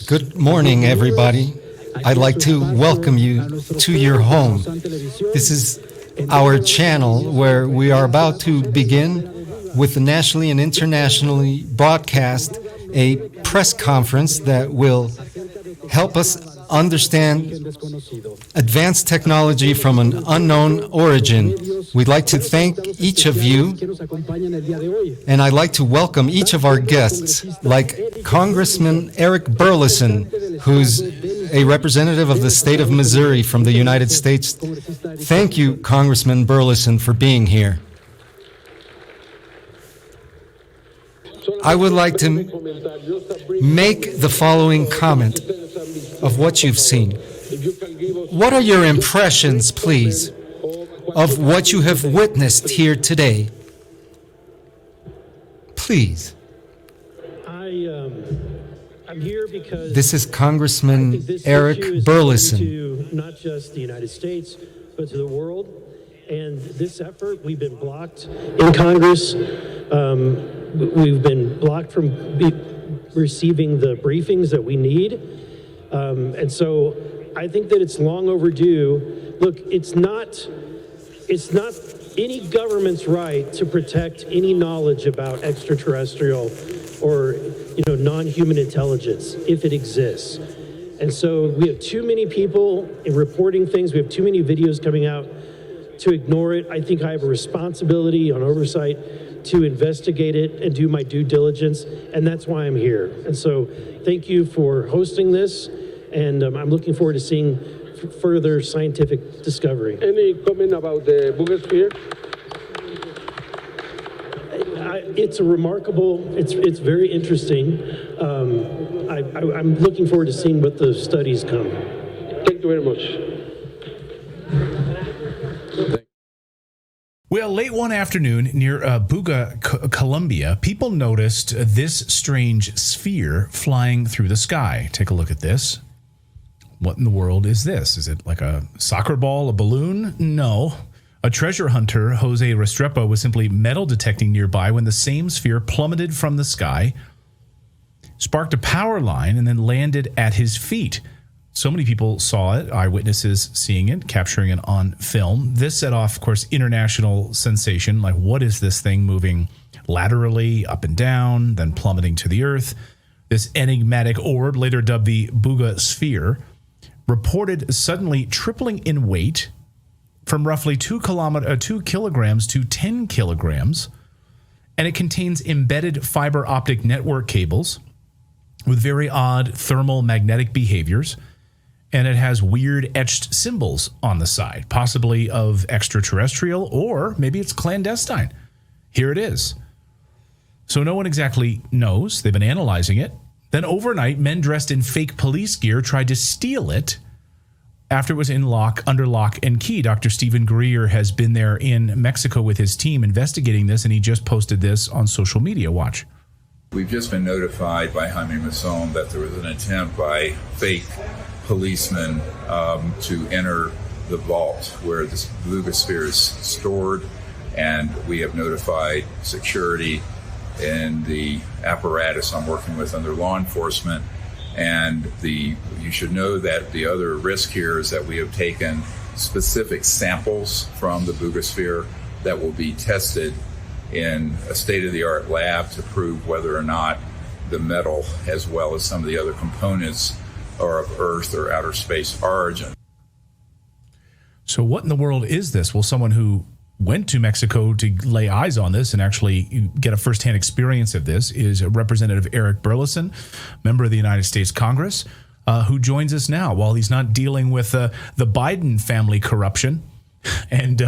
Good morning, everybody. I'd like to welcome you to your home. This is our channel where we are about to begin with the nationally and internationally broadcast a press conference that will help us understand advanced technology from an unknown origin. We'd like to thank each of you, and I'd like to welcome each of our guests, like Congressman Eric Burlison, who's a representative of the state of Missouri from the United States. Thank you, Congressman Burlison, for being here. I would like to make the following comment of what you've seen. What are your impressions, please, of what you have witnessed here today? Please. I'm here because this is Congressman Eric Burlison. To not just the United States, but to the world. And this effort, we've been blocked in Congress. We've been blocked from receiving the briefings that we need. And so I think that it's long overdue. Look, it's not any government's right to protect any knowledge about extraterrestrial or non-human intelligence if it exists. And so we have too many people reporting things. We have too many videos coming out to ignore it. I think I have a responsibility on oversight to investigate it and do my due diligence, and that's why I'm here. And so thank you for hosting this, and I'm looking forward to seeing further scientific discovery. Any comment about the boogosphere? It's a remarkable, it's very interesting. I'm looking forward to seeing what the studies come. Thank you very much. Well, late one afternoon near Buga, Colombia, people noticed this strange sphere flying through the sky. Take a look at this. What in the world is this? Is it like a soccer ball, a balloon? No. A treasure hunter, Jose Restrepo, was simply metal detecting nearby when the same sphere plummeted from the sky, sparked a power line, and then landed at his feet. So many people saw it, eyewitnesses seeing it, capturing it on film. This set off, of course, international sensation. Like, what is this thing moving laterally, up and down, then plummeting to the earth? This enigmatic orb, later dubbed the Buga sphere, reported suddenly tripling in weight from roughly 2 kilograms to 10 kilograms. And it contains embedded fiber optic network cables with very odd thermal magnetic behaviors. And it has weird etched symbols on the side, possibly of extraterrestrial, or maybe it's clandestine. Here it is. So no one exactly knows. They've been analyzing it. Then overnight, men dressed in fake police gear tried to steal it after it was under lock and key. Dr. Stephen Greer has been there in Mexico with his team investigating this, and he just posted this on social media. Watch. We've just been notified by Jaime Mason that there was an attempt by fake policemen to enter the vault where this Bugosphere is stored, and we have notified security and the apparatus I'm working with under law enforcement. And you should know that the other risk here is that we have taken specific samples from the Bugosphere that will be tested in a state-of-the-art lab to prove whether or not the metal, as well as some of the other components, are of Earth or outer space origin. So what in the world is this? Well, someone who went to Mexico to lay eyes on this and actually get a firsthand experience of this is Representative Eric Burlison, member of the United States Congress, who joins us now while he's not dealing with the Biden family corruption and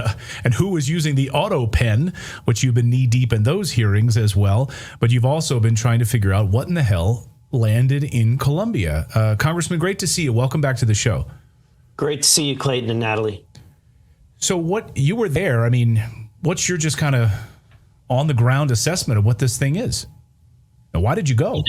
who was using the auto pen, which you've been knee deep in those hearings as well. But you've also been trying to figure out what in the hell landed in Colombia. Congressman, great to see you. Welcome back to the show. Great to see you, Clayton and Natalie. So what, you were there, I mean, what's your just kind of on the ground assessment of what this thing is? Now, why did you go?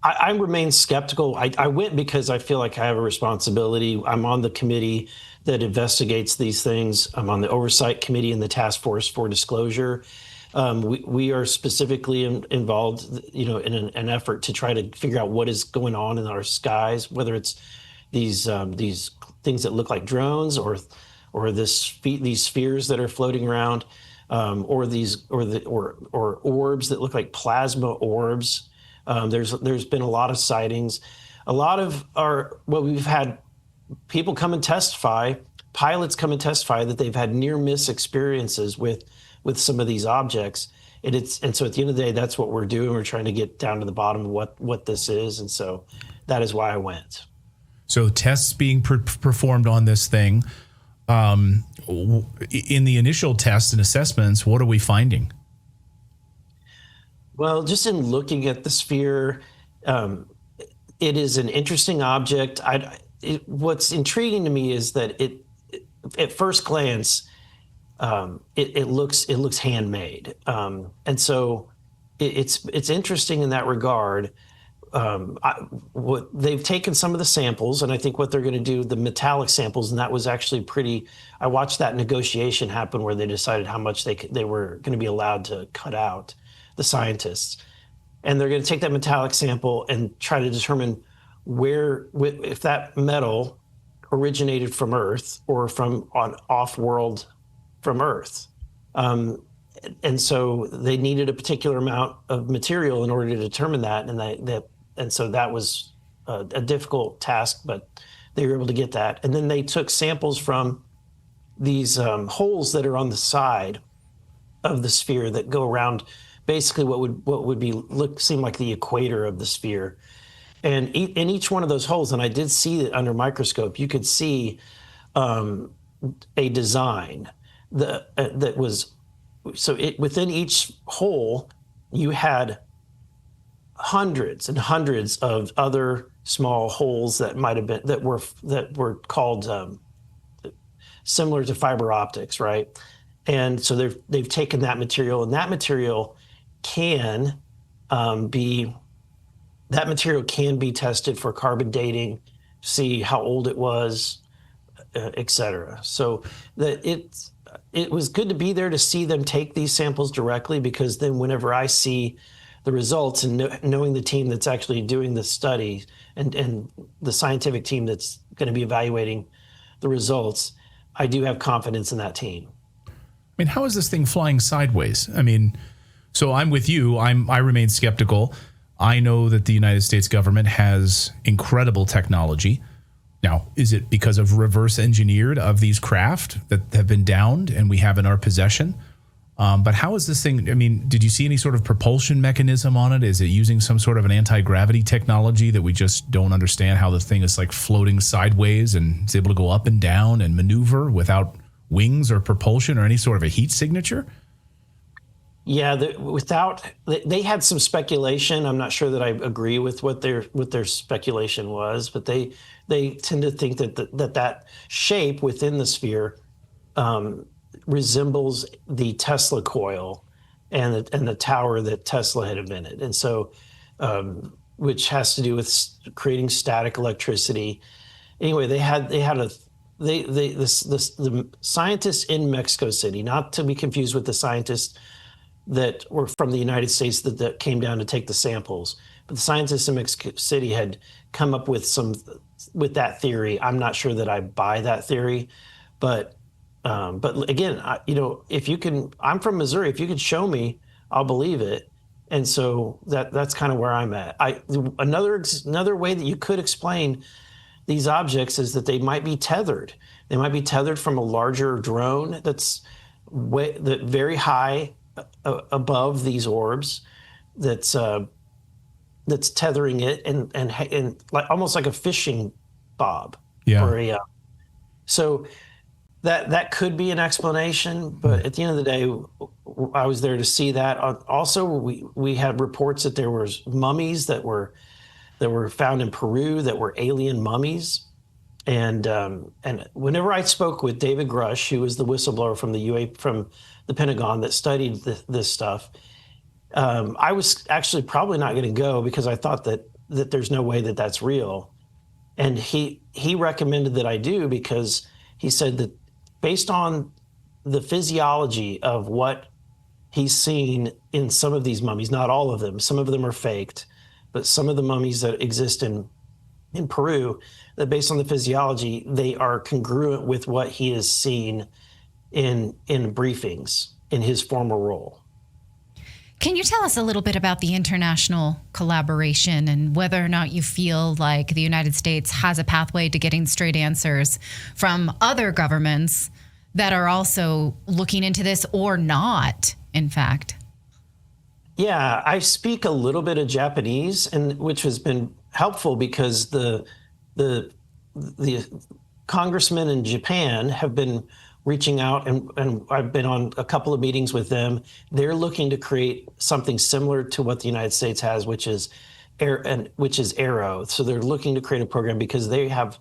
I remain skeptical. I went because I feel like I have a responsibility. I'm on the committee that investigates these things. I'm on the oversight committee and the task force for disclosure. We are specifically involved, in an effort to try to figure out what is going on in our skies, whether it's these things that look like drones, or these spheres that are floating around, or orbs that look like plasma orbs. There's been a lot of sightings. A lot of we've had people come and testify, pilots come and testify that they've had near miss experiences with some of these objects. And so at the end of the day, that's what we're doing. We're trying to get down to the bottom of what this is. And so that is why I went. So tests being performed on this thing. In the initial tests and assessments, what are we finding? Well, just in looking at the sphere, it is an interesting object. What's intriguing to me is that at first glance, it looks handmade, and so it's interesting in that regard. What they've taken some of the samples, and I think what they're going to do, the metallic samples, and that was actually pretty. I watched that negotiation happen where they decided how much they were going to be allowed to cut out, the scientists, and they're going to take that metallic sample and try to determine if that metal originated from Earth or from off-world from Earth. And so they needed a particular amount of material in order to determine that, and so that was a difficult task, but they were able to get that. And then they took samples from these holes that are on the side of the sphere that go around basically what would seem like the equator of the sphere. And in each one of those holes, and I did see it under microscope, you could see a design that was, so within each hole, you had hundreds and hundreds of other small holes that might have been, that were called similar to fiber optics, right? And so they've taken that material, and that material can be tested for carbon dating, see how old it was, et cetera. So it was good to be there to see them take these samples directly, because then whenever I see the results and knowing the team that's actually doing the study and the scientific team that's going to be evaluating the results, I do have confidence in that team. I mean, how is this thing flying sideways? I mean, so I'm with you. I remain skeptical. I know that the United States government has incredible technology. Now, is it because of reverse engineered of these craft that have been downed and we have in our possession? But how is this thing? I mean, did you see any sort of propulsion mechanism on it? Is it using some sort of an anti-gravity technology that we just don't understand, how the thing is like floating sideways and it's able to go up and down and maneuver without wings or propulsion or any sort of a heat signature? Yeah, they had some speculation. I'm not sure that I agree with what their speculation was, but they tend to think that shape within the sphere resembles the Tesla coil and the tower that Tesla had invented, and so which has to do with creating static electricity. Anyway, the scientists in Mexico City, not to be confused with the scientists that were from the United States that came down to take the samples, but the scientists in Mexico City had come up with that theory. I'm not sure that I buy that theory, but again, I'm from Missouri. If you could show me, I'll believe it. And so that's kind of where I'm at. Another way that you could explain these objects is that they might be tethered. They might be tethered from a larger drone that's very high above these orbs, that's tethering it and like almost like a fishing bob. Yeah. So that could be an explanation, but at the end of the day, I was there to see that. Also, we had reports that there was mummies that were found in Peru that were alien mummies. And whenever I spoke with David Grusch, who was the whistleblower from the UAP, from the Pentagon that studied this stuff, I was actually probably not going to go because I thought that there's no way that that's real. And he recommended that I do, because he said that based on the physiology of what he's seen in some of these mummies, not all of them, some of them are faked, but some of the mummies that exist in Peru, that based on the physiology, they are congruent with what he has seen in briefings in his former role. Can you tell us a little bit about the international collaboration and whether or not you feel like the United States has a pathway to getting straight answers from other governments that are also looking into this, or not, in fact? Yeah, I speak a little bit of Japanese, and which has been helpful because the congressmen in Japan have been reaching out, and I've been on a couple of meetings with them. They're looking to create something similar to what the United States has, which is Arrow. So they're looking to create a program because they have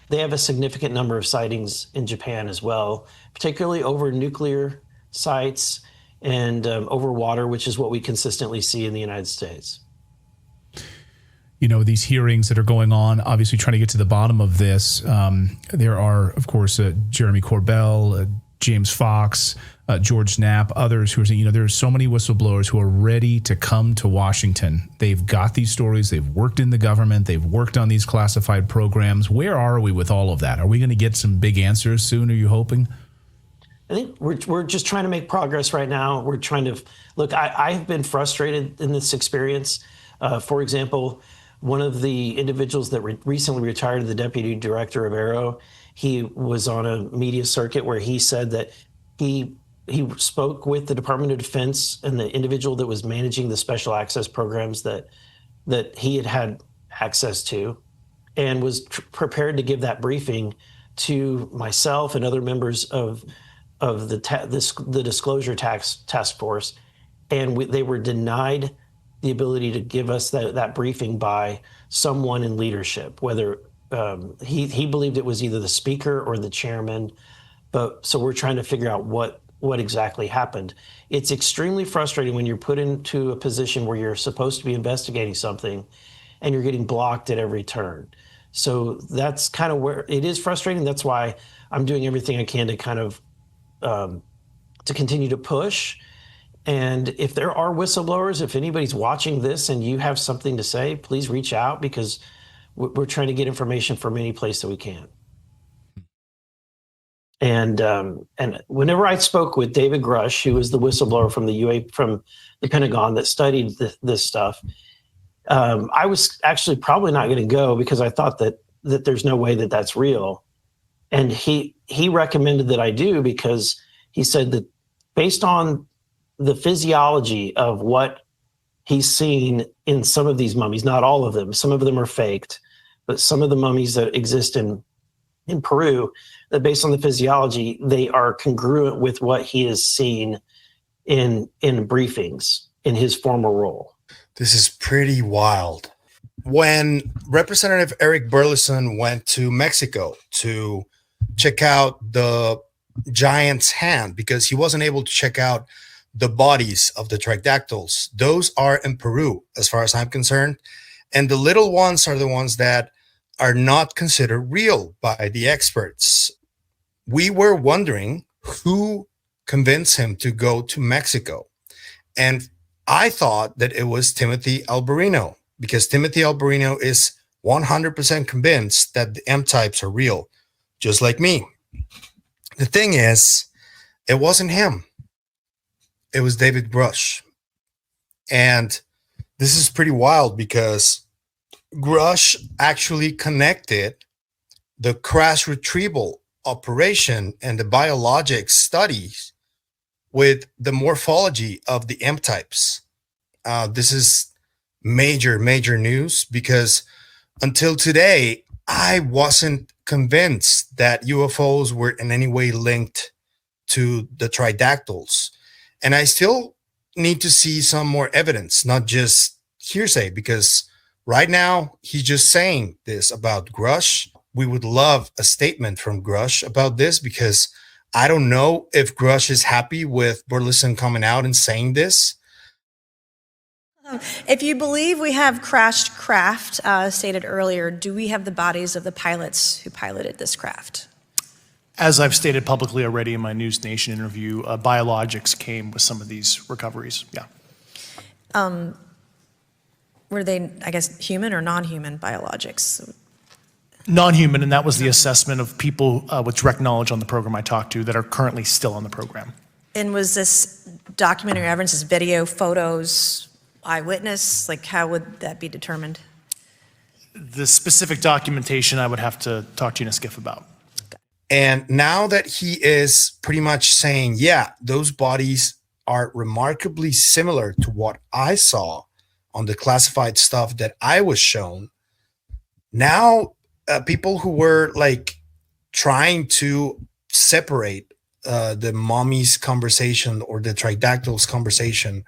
a significant number of sightings in Japan as well, particularly over nuclear sites and over water, which is what we consistently see in the United States. You know, these hearings that are going on, obviously trying to get to the bottom of this. There are, of course, Jeremy Corbell, James Fox, George Knapp, others who are saying, there's so many whistleblowers who are ready to come to Washington. They've got these stories. They've worked in the government. They've worked on these classified programs. Where are we with all of that? Are we going to get some big answers soon, are you hoping? I think we're just trying to make progress right now. We're trying to look. I've been frustrated in this experience. For example, one of the individuals that recently retired, the deputy director of Arrow, he was on a media circuit where he said that he spoke with the Department of Defense and the individual that was managing the special access programs that he had access to, and was prepared to give that briefing to myself and other members of the disclosure task force, and they were denied the ability to give us that briefing by someone in leadership, whether he believed it was either the speaker or the chairman. But so we're trying to figure out what exactly happened. It's extremely frustrating when you're put into a position where you're supposed to be investigating something and you're getting blocked at every turn. So that's kind of where it is frustrating. That's why I'm doing everything I can to kind of to continue to push. And if there are whistleblowers, if anybody's watching this and you have something to say, please reach out, because we're trying to get information from any place that we can. And whenever I spoke with David Grusch, who was the whistleblower from the UAP, from the Pentagon that studied this stuff, I was actually probably not going to go because I thought that there's no way that that's real. And he recommended that I do, because he said that based on the physiology of what he's seen in some of these mummies, not all of them, some of them are faked, but some of the mummies that exist in Peru, that based on the physiology, they are congruent with what he has seen in briefings in his former role. This is pretty wild. When Representative Eric Burlison went to Mexico to check out the giant's hand, because he wasn't able to check out the bodies of the tridattils, those are in Peru, as far as I'm concerned. And the little ones are the ones that are not considered real by the experts. We were wondering who convinced him to go to Mexico. And I thought that it was Timothy Alberino, because Timothy Alberino is 100% convinced that the M-types are real, just like me. The thing is, it wasn't him. It was David Grusch. And this is pretty wild, because Grusch actually connected the crash retrieval operation and the biologic studies with the morphology of the M-types. This is major news, because until today, I wasn't convinced that UFOs were in any way linked to the tridattils. And I still need to see some more evidence, not just hearsay, because right now he's just saying this about Grusch. We would love a statement from Grusch about this, because I don't know if Grusch is happy with Burlison coming out and saying this. If you believe we have crashed craft, stated earlier, do we have the bodies of the pilots who piloted this craft? as I've stated publicly already in my News Nation interview, biologics came with some of these recoveries. Yeah. Were they, I guess, human or non-human biologics? Non-human, and that was the assessment of people with direct knowledge on the program I talked to that are currently still on the program. And was this documentary evidence, this video, photos, eyewitness? Like, how would that be determined? The specific documentation I would have to talk to UNISCIF about. And now that he is pretty much saying, yeah, those bodies are remarkably similar to what I saw on the classified stuff that I was shown, now people who were like trying to separate the mommy's conversation or the tridactyls conversation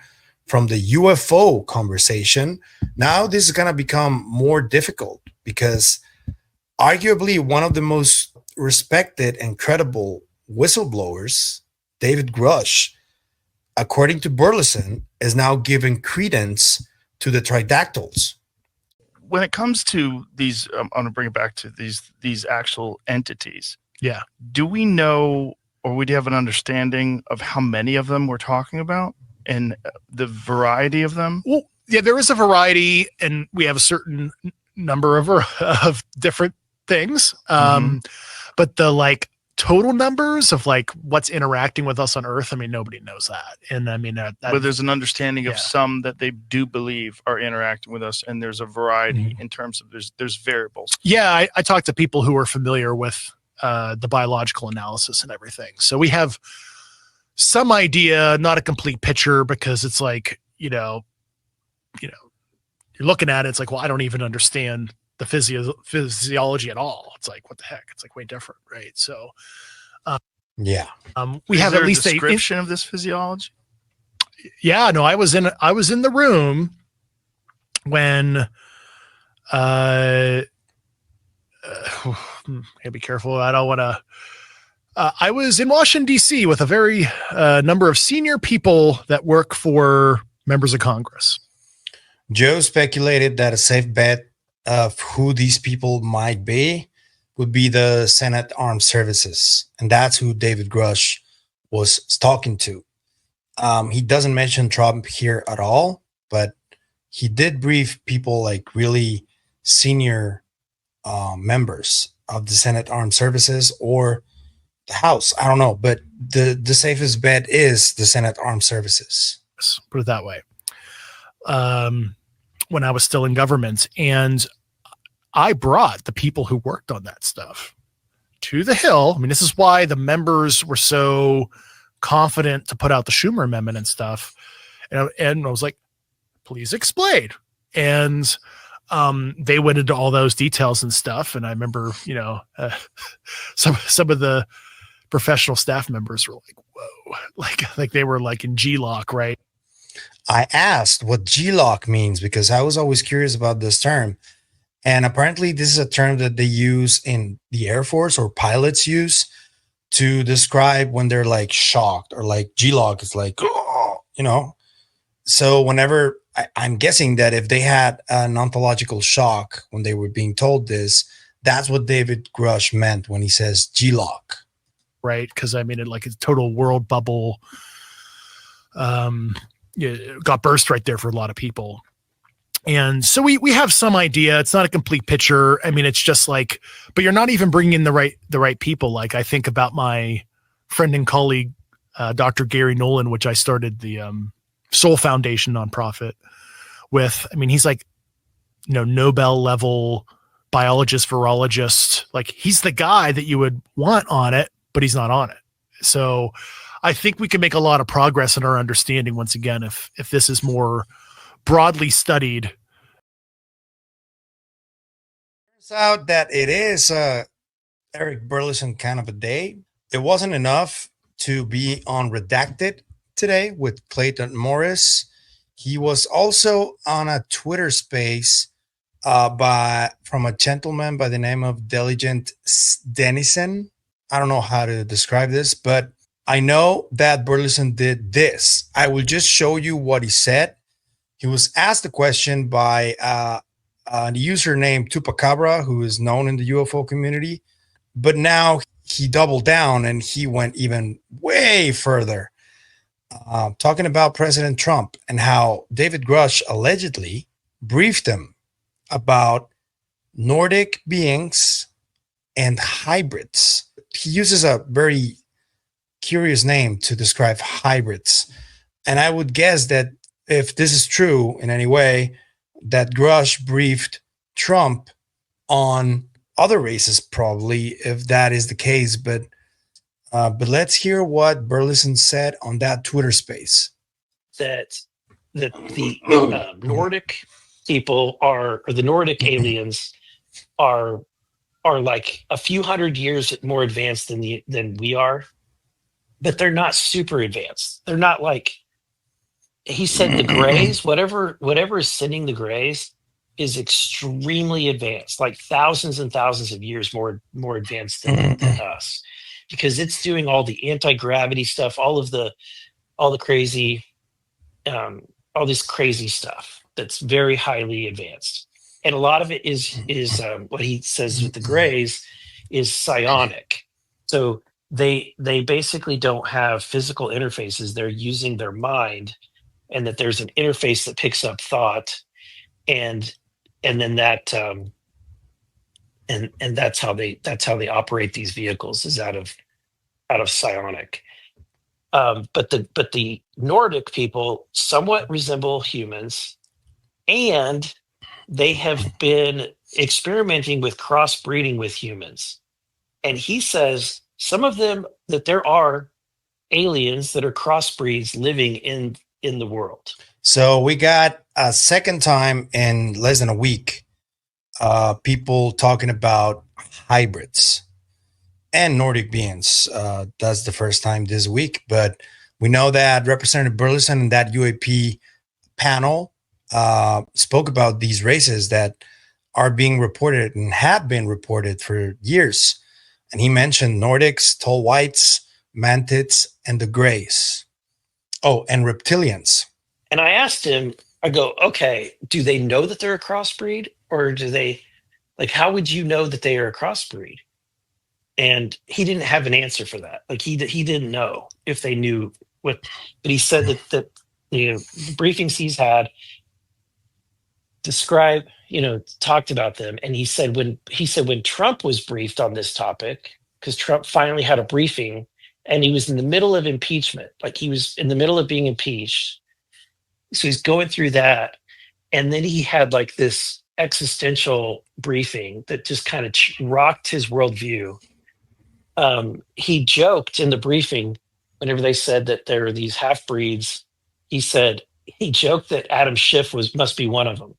from the UFO conversation, now this is going to become more difficult because arguably one of the most respected and credible whistleblowers, David Grusch, according to Burlison, is now giving credence to the tridactyls. When it comes to these, I'm going to bring it back to these actual entities. Yeah. Do we know, or we do have an understanding of how many of them we're talking about and the variety of them? Well, yeah, there is a variety, and we have a certain number of different things. But the like total numbers of like what's interacting with us on Earth, I mean, nobody knows that. And I mean, but there's an understanding of some that they do believe are interacting with us, and there's a variety in terms of there's variables. Yeah, I talked to people who are familiar with the biological analysis and everything. So we have some idea, not a complete picture, because it's like, you're looking at it, it's like, well, I don't even understand the physiology at all. It's like, what the heck? It's like way different, right? So, we have at least a description of this physiology. Yeah, no, I was in the room when, gotta be careful. I don't want to. I was in Washington D.C. with a very number of senior people that work for members of Congress. Joe speculated that a safe bet of who these people might be would be the Senate Armed Services. And that's who David Grusch was talking to. He doesn't mention Trump here at all, but he did brief people like really senior members of the Senate Armed Services or the House. I don't know, but the safest bet is the Senate Armed Services. Let's put it that way. When I was still in government, and I brought the people who worked on that stuff to the Hill. I mean, this is why the members were so confident to put out the Schumer amendment and stuff. And I was like, please explain. And they went into all those details and stuff. And I remember, some of the professional staff members were like, whoa, like they were like in G-lock, right? I asked what G-lock means because I was always curious about this term. And apparently this is a term that they use in the Air Force or pilots use to describe when they're like shocked or like G-lock is like, So whenever I'm guessing that if they had an ontological shock when they were being told this, that's what David Grusch meant when he says G-lock. Right. Because I mean, like a total world bubble got burst right there for a lot of people. And so we have some idea. It's not a complete picture. I mean, it's just like, but you're not even bringing in the right people. Like I think about my friend and colleague, Dr. Gary Nolan, which I started the Soul Foundation nonprofit with. I mean, he's like, Nobel level biologist, virologist. Like he's the guy that you would want on it, but he's not on it. So I think we can make a lot of progress in our understanding once again if this is more broadly studied. Turns out that it is Eric Burlison kind of a day. It wasn't enough to be on Redacted today with Clayton Morris. He was also on a Twitter space from a gentleman by the name of Diligent Dennison. I don't know how to describe this, but I know that Burlison did this. I will just show you what he said. He was asked a question by a user named Tupacabra, who is known in the UFO community. But now he doubled down and he went even way further, talking about President Trump and how David Grusch allegedly briefed him about Nordic beings and hybrids. He uses a very curious name to describe hybrids. And I would guess that if this is true in any way, that Grusch briefed Trump on other races, probably, if that is the case. But let's hear what Burlison said on that Twitter space. That the Nordic people or the Nordic aliens are like a few hundred years more advanced than we are, but they're not super advanced. They're not like, he said the Greys, whatever is sending the Greys is extremely advanced, like thousands and thousands of years more advanced than us, because it's doing all the anti-gravity stuff, all the crazy, all this crazy stuff that's very highly advanced. And a lot of it is what he says with the Greys is psionic. So they basically don't have physical interfaces. They're using their mind, and that there's an interface that picks up thought, and then that and that's how they operate these vehicles, is out of psionic. But the Nordic people somewhat resemble humans, and they have been experimenting with crossbreeding with humans. And he says some of them, that there are aliens that are crossbreeds living in the world. So we got a second time in less than a week, people talking about hybrids and Nordic beings. That's the first time this week, but we know that Representative Burlison and that UAP panel spoke about these races that are being reported and have been reported for years. And he mentioned Nordics, tall whites, mantids, and the Greys. Oh, and reptilians. And I asked him, I go, okay, do they know that they're a crossbreed, or do they, like, how would you know that they are a crossbreed? And he didn't have an answer for that. Like he didn't know if they knew what, but he said that the briefings he's had talked about them. And he said when Trump was briefed on this topic, because Trump finally had a briefing and he was in the middle of impeachment, like he was in the middle of being impeached. So he's going through that. And then he had like this existential briefing that just kind of rocked his worldview. He joked in the briefing, whenever they said that there are these half breeds, he joked that Adam Schiff must be one of them.